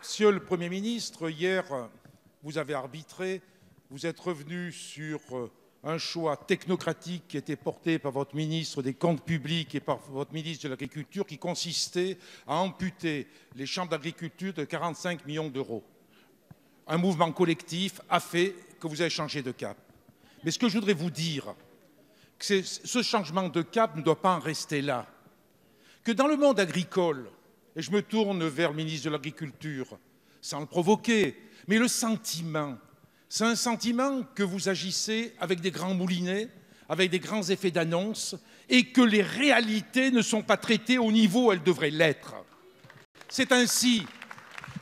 Monsieur le Premier ministre, hier, vous avez arbitré, vous êtes revenu sur un choix technocratique qui était porté par votre ministre des Comptes publics et par votre ministre de l'Agriculture qui consistait à amputer les chambres d'agriculture de 45 millions d'euros. Un mouvement collectif a fait que vous avez changé de cap. Mais ce que je voudrais vous dire, c'est que ce changement de cap ne doit pas en rester là. Que dans le monde agricole, et je me tourne vers le ministre de l'Agriculture, sans le provoquer, mais le sentiment, c'est un sentiment que vous agissez avec des grands moulinets, avec des grands effets d'annonce, et que les réalités ne sont pas traitées au niveau où elles devraient l'être. C'est ainsi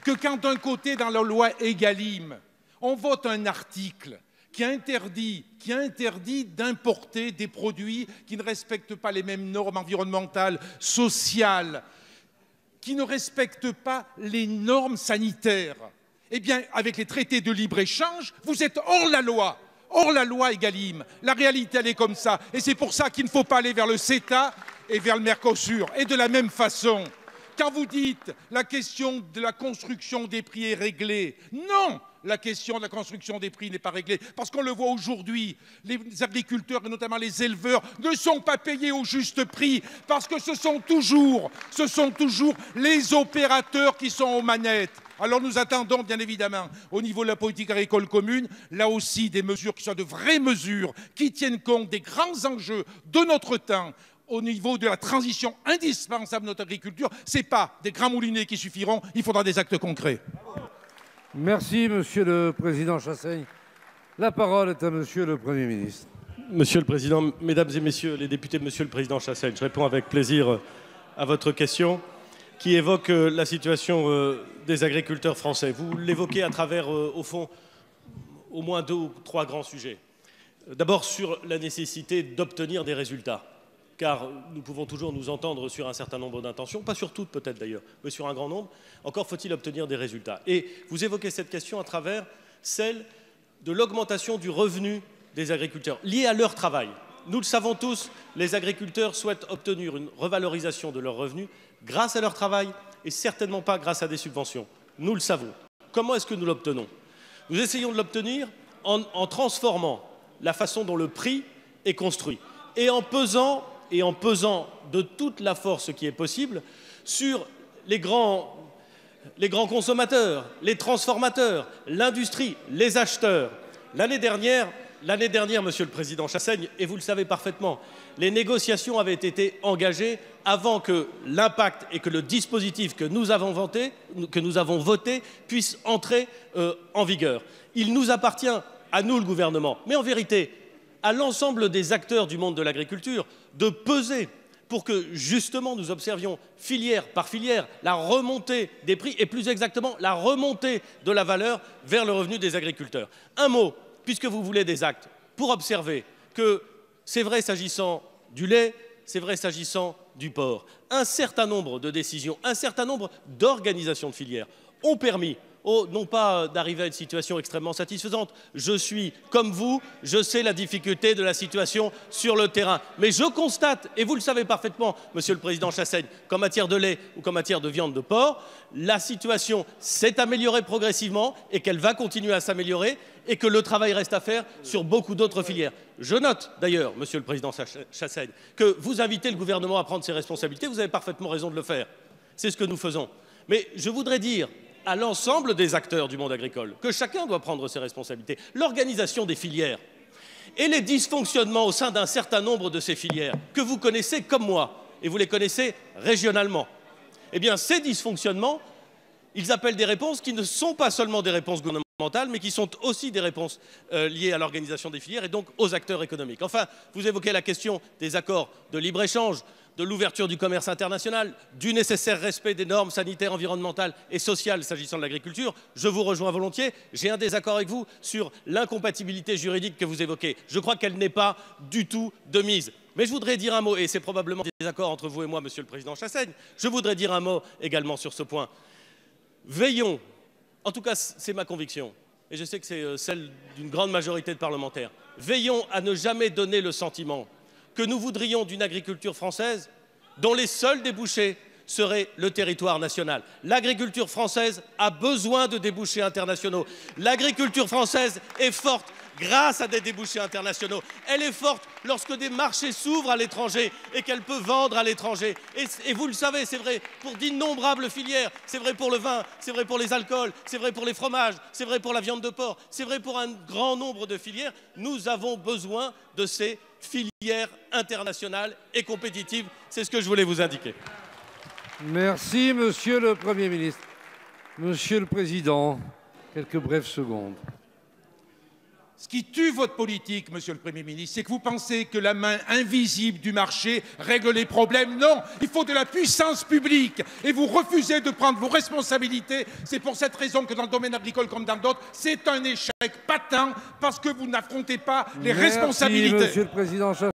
que quand d'un côté, dans la loi Egalim, on vote un article qui interdit d'importer des produits qui ne respectent pas les mêmes normes environnementales, sociales, qui ne respectent pas les normes sanitaires, eh bien, avec les traités de libre-échange, vous êtes hors la loi Egalim. La réalité, elle est comme ça. Et c'est pour ça qu'il ne faut pas aller vers le CETA et vers le Mercosur. Et de la même façon, quand vous dites la question de la construction des prix est réglée, non! La question de la construction des prix n'est pas réglée. Parce qu'on le voit aujourd'hui, les agriculteurs et notamment les éleveurs ne sont pas payés au juste prix parce que ce sont toujours les opérateurs qui sont aux manettes. Alors nous attendons bien évidemment au niveau de la politique agricole commune, là aussi des mesures qui soient de vraies mesures, qui tiennent compte des grands enjeux de notre temps. Au niveau de la transition indispensable de notre agriculture, ce n'est pas des grands moulinets qui suffiront, il faudra des actes concrets. Merci, Monsieur le Président Chassaigne. La parole est à Monsieur le Premier ministre. Monsieur le Président, Mesdames et Messieurs les députés, Monsieur le Président Chassaigne, je réponds avec plaisir à votre question qui évoque la situation des agriculteurs français. Vous l'évoquez à travers, au fond, au moins 2 ou 3 grands sujets. D'abord sur la nécessité d'obtenir des résultats. Car nous pouvons toujours nous entendre sur un certain nombre d'intentions, pas sur toutes peut-être d'ailleurs, mais sur un grand nombre. Encore faut-il obtenir des résultats. Et vous évoquez cette question à travers celle de l'augmentation du revenu des agriculteurs, liée à leur travail. Nous le savons tous, les agriculteurs souhaitent obtenir une revalorisation de leurs revenus grâce à leur travail et certainement pas grâce à des subventions. Nous le savons. Comment est-ce que nous l'obtenons? Nous essayons de l'obtenir en transformant la façon dont le prix est construit et en pesant de toute la force qui est possible sur les grands consommateurs, les transformateurs, l'industrie, les acheteurs. L'année dernière, Monsieur le Président Chassaigne, et vous le savez parfaitement, les négociations avaient été engagées avant que l'impact et que le dispositif que nous avons voté puisse entrer en vigueur. Il nous appartient, à nous le gouvernement, mais en vérité, à l'ensemble des acteurs du monde de l'agriculture, de peser pour que, justement, nous observions filière par filière la remontée des prix et, plus exactement, la remontée de la valeur vers le revenu des agriculteurs. Un mot, puisque vous voulez des actes, pour observer que c'est vrai s'agissant du lait, c'est vrai s'agissant du porc. Un certain nombre de décisions, un certain nombre d'organisations de filières ont permis non pas d'arriver à une situation extrêmement satisfaisante. Je suis comme vous, je sais la difficulté de la situation sur le terrain. Mais je constate, et vous le savez parfaitement, Monsieur le Président Chassaigne, qu'en matière de lait ou qu'en matière de viande de porc, la situation s'est améliorée progressivement et qu'elle va continuer à s'améliorer et que le travail reste à faire sur beaucoup d'autres filières. Je note d'ailleurs, Monsieur le Président Chassaigne, que vous invitez le gouvernement à prendre ses responsabilités. Vous avez parfaitement raison de le faire. C'est ce que nous faisons. Mais je voudrais dire à l'ensemble des acteurs du monde agricole que chacun doit prendre ses responsabilités. L'organisation des filières et les dysfonctionnements au sein d'un certain nombre de ces filières que vous connaissez comme moi, et vous les connaissez régionalement, eh bien ces dysfonctionnements, ils appellent des réponses qui ne sont pas seulement des réponses gouvernementales, mais qui sont aussi des réponses liées à l'organisation des filières et donc aux acteurs économiques. Enfin, vous évoquez la question des accords de libre-échange, de l'ouverture du commerce international, du nécessaire respect des normes sanitaires, environnementales et sociales s'agissant de l'agriculture. Je vous rejoins volontiers. J'ai un désaccord avec vous sur l'incompatibilité juridique que vous évoquez. Je crois qu'elle n'est pas du tout de mise. Mais je voudrais dire un mot, et c'est probablement des désaccords entre vous et moi, Monsieur le Président Chassaigne, je voudrais dire un mot également sur ce point. Veillons, en tout cas c'est ma conviction, et je sais que c'est celle d'une grande majorité de parlementaires, veillons à ne jamais donner le sentiment que nous voudrions d'une agriculture française dont les seuls débouchés serait le territoire national. L'agriculture française a besoin de débouchés internationaux. L'agriculture française est forte grâce à des débouchés internationaux. Elle est forte lorsque des marchés s'ouvrent à l'étranger et qu'elle peut vendre à l'étranger. Et vous le savez, c'est vrai pour d'innombrables filières. C'est vrai pour le vin, c'est vrai pour les alcools, c'est vrai pour les fromages, c'est vrai pour la viande de porc, c'est vrai pour un grand nombre de filières. Nous avons besoin de ces filières internationales et compétitives. C'est ce que je voulais vous indiquer. Merci, Monsieur le Premier ministre. Monsieur le Président, quelques brèves secondes. Ce qui tue votre politique, Monsieur le Premier ministre, c'est que vous pensez que la main invisible du marché règle les problèmes. Non, il faut de la puissance publique et vous refusez de prendre vos responsabilités. C'est pour cette raison que dans le domaine agricole comme dans d'autres, c'est un échec patent parce que vous n'affrontez pas les responsabilités. Monsieur le Président.